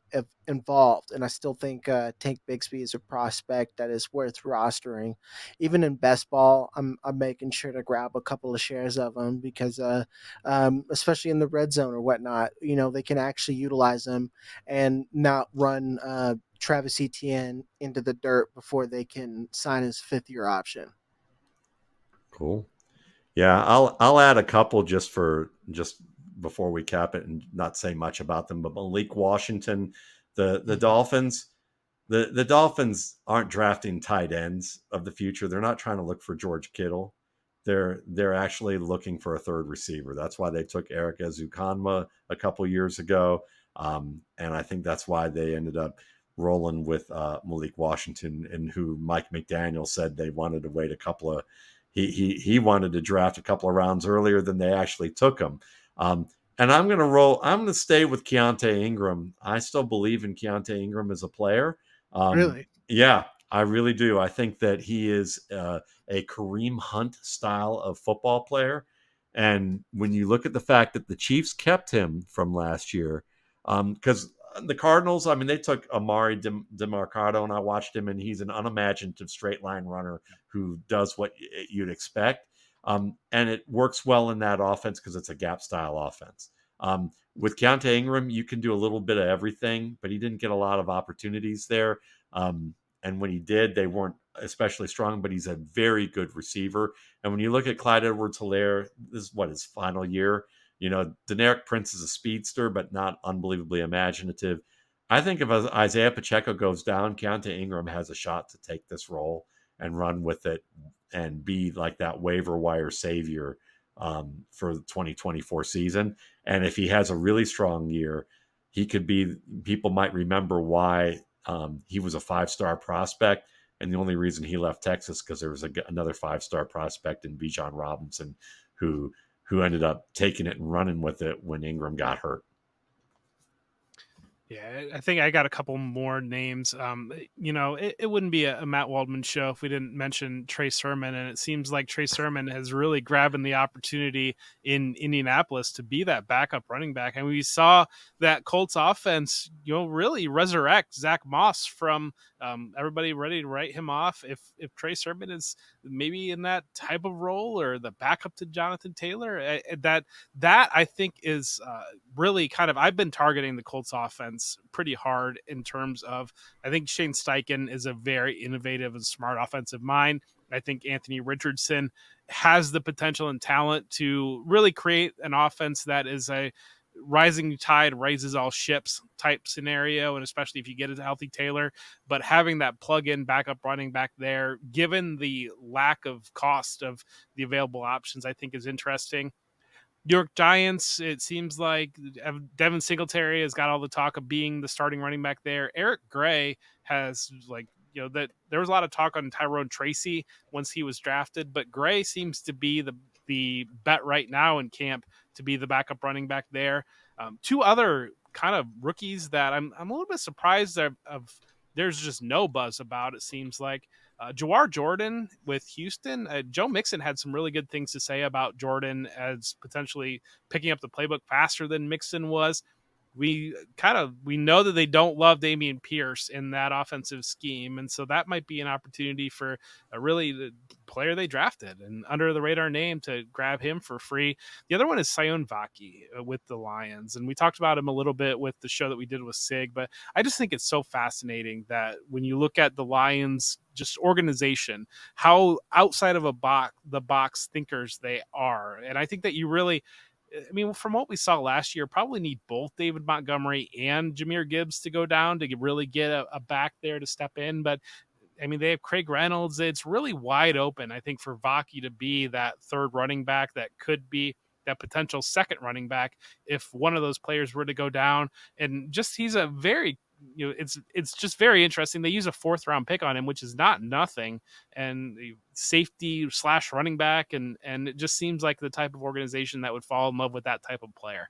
involved. And I still think Tank Bigsby is a prospect that is worth rostering. Even in best ball, I'm making sure to grab a couple of shares of him because, especially in the red zone or whatnot, they can actually utilize him and not run Travis Etienne into the dirt before they can sign his 5th-year option. Cool. Yeah, I'll add a couple just before we cap it and not say much about them. But Malik Washington, the Dolphins, the Dolphins aren't drafting tight ends of the future. They're not trying to look for George Kittle. They're actually looking for a third receiver. That's why they took Eric Ezukanma a couple years ago, and I think that's why they ended up rolling with Malik Washington, and who Mike McDaniel said they wanted to wait a couple of. He wanted to draft a couple of rounds earlier than they actually took him. And I'm going to stay with Keontae Ingram. I still believe in Keontae Ingram as a player. Really? Yeah. I really do. I think that he is a Kareem Hunt style of football player. And when you look at the fact that the Chiefs kept him from last year, because the Cardinals, I mean, they took Amari DeMarcado, and I watched him, and he's an unimaginative straight line runner who does what you'd expect. And it works well in that offense because it's a gap style offense. With Keontae Ingram, you can do a little bit of everything, but he didn't get a lot of opportunities there. And when he did, they weren't especially strong, but he's a very good receiver. And when you look at Clyde Edwards-Helaire, this is what his final year. You know, Deneric Prince is a speedster, but not unbelievably imaginative. I think if Isaiah Pacheco goes down, Keontae Ingram has a shot to take this role and run with it and be like that waiver wire savior for the 2024 season. And if he has a really strong year, he could be, people might remember why he was a 5-star prospect. And the only reason he left Texas because there was another 5-star prospect in Bijan Robinson who ended up taking it and running with it when Ingram got hurt. Yeah, I think I got a couple more names. You know, it wouldn't be a Matt Waldman show if we didn't mention Trey Sermon, and it seems like Trey Sermon has really grabbing the opportunity in Indianapolis to be that backup running back. And we saw that Colts offense, you know, really resurrect Zach Moss from everybody ready to write him off. If Trey Sermon is maybe in that type of role or the backup to Jonathan Taylor, that I think is really kind of, I've been targeting the Colts offense pretty hard in terms of, I think Shane Steichen is a very innovative and smart offensive mind. I think Anthony Richardson has the potential and talent to really create an offense that is a rising tide raises all ships type scenario, and especially if you get a healthy Taylor. But having that plug-in backup running back there, given the lack of cost of the available options, I think is interesting. New York Giants, it seems like Devin Singletary has got all the talk of being the starting running back there. Eric Gray has, like, you know, that there was a lot of talk on Tyrone Tracy once he was drafted, but Gray seems to be the bet right now in camp to be the backup running back there. Two other kind of rookies that I'm a little bit surprised of there's just no buzz about, it seems like. Jawar Jordan with Houston. Joe Mixon had some really good things to say about Jordan as potentially picking up the playbook faster than Mixon was. We know that they don't love Dameon Pierce in that offensive scheme, and so that might be an opportunity for a really the player they drafted and under the radar name to grab him for free. The other one is Sion Vaki with the Lions, and we talked about him a little bit with the show that we did with Sig, but I just think it's so fascinating that when you look at the Lions just organization, how outside of the box thinkers they are. And I think that you really, I mean, from what we saw last year, probably need both David Montgomery and Jahmyr Gibbs to go down to really get a back there to step in. But I mean, they have Craig Reynolds. It's really wide open, I think, for Vaki to be that third running back that could be that potential second running back if one of those players were to go down. And just, he's a very, you know, it's just very interesting. They use a 4th round pick on him, which is not nothing, and safety / running back. And it just seems like the type of organization that would fall in love with that type of player.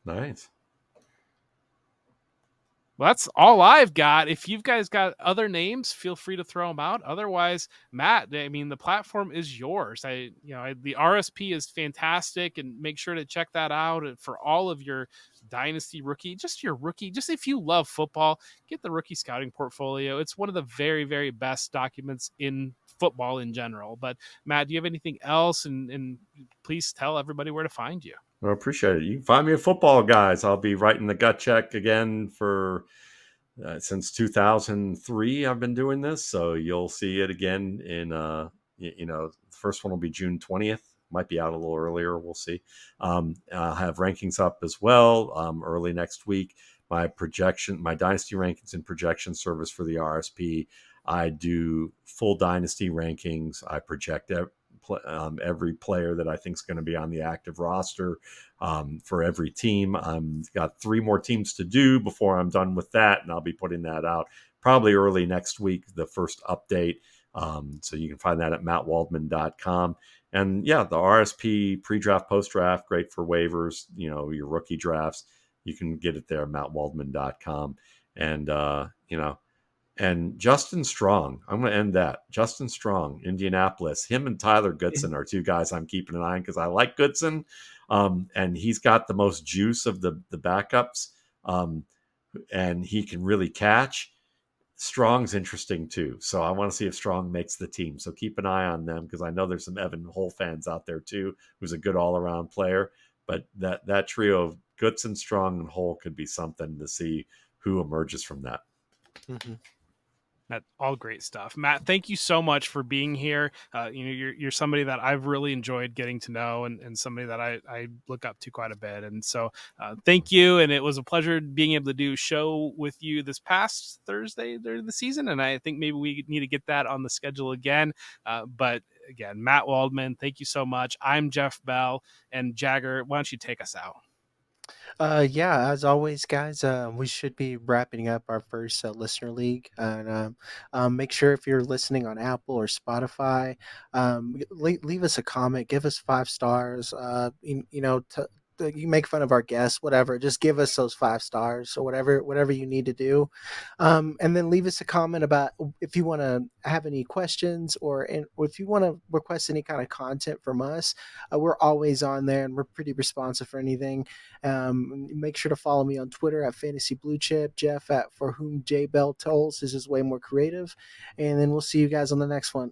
Nice. Well, that's all I've got. If you guys got other names, feel free to throw them out. Otherwise, Matt, I mean, the platform is yours. The RSP is fantastic, and make sure to check that out for all of your dynasty rookie, just your rookie. Just if you love football, get the rookie scouting portfolio. It's one of the very, very best documents in football in general. But Matt, do you have anything else? And please tell everybody where to find you. I appreciate it. You can find me at Football Guys. I'll be writing the gut check again for since 2003. I've been doing this, so you'll see it again in the first one will be June 20th. Might be out a little earlier. We'll see. I'll have rankings up as well early next week. My dynasty rankings and projection service for the RSP. I do full dynasty rankings. I project every player that I think is going to be on the active roster for every team. I've got 3 more teams to do before I'm done with that, and I'll be putting that out probably early next week, the first update. So you can find that at mattwaldman.com. And yeah, the RSP pre-draft, post-draft, great for waivers, your rookie drafts. You can get it there at mattwaldman.com. And, And Justin Strong, I'm going to end that. Justin Strong, Indianapolis. Him and Tyler Goodson are two guys I'm keeping an eye on because I like Goodson, and he's got the most juice of the backups, and he can really catch. Strong's interesting too, so I want to see if Strong makes the team. So keep an eye on them because I know there's some Evan Hull fans out there too, who's a good all-around player. But that trio of Goodson, Strong, and Hull could be something to see who emerges from that. Mm-hmm. That all great stuff. Matt, thank you so much for being here. You're somebody that I've really enjoyed getting to know, and somebody that I look up to quite a bit. And so thank you. And it was a pleasure being able to do a show with you this past Thursday during the season. And I think maybe we need to get that on the schedule again. But again, Matt Waldman, thank you so much. I'm Jeff Bell, and Jagger, why don't you take us out? Yeah, as always, guys, we should be wrapping up our first listener league. And make sure if you're listening on Apple or Spotify, leave us a comment, give us 5 stars. You make fun of our guests, whatever. Just give us those 5 stars or whatever you need to do, and then leave us a comment about if you want to have any questions or if you want to request any kind of content from us. We're always on there and we're pretty responsive for anything. Make sure to follow me on Twitter at Fantasy Blue Chip, Jeff at For Whom J Bell Tolls. This is way more creative, and then we'll see you guys on the next one.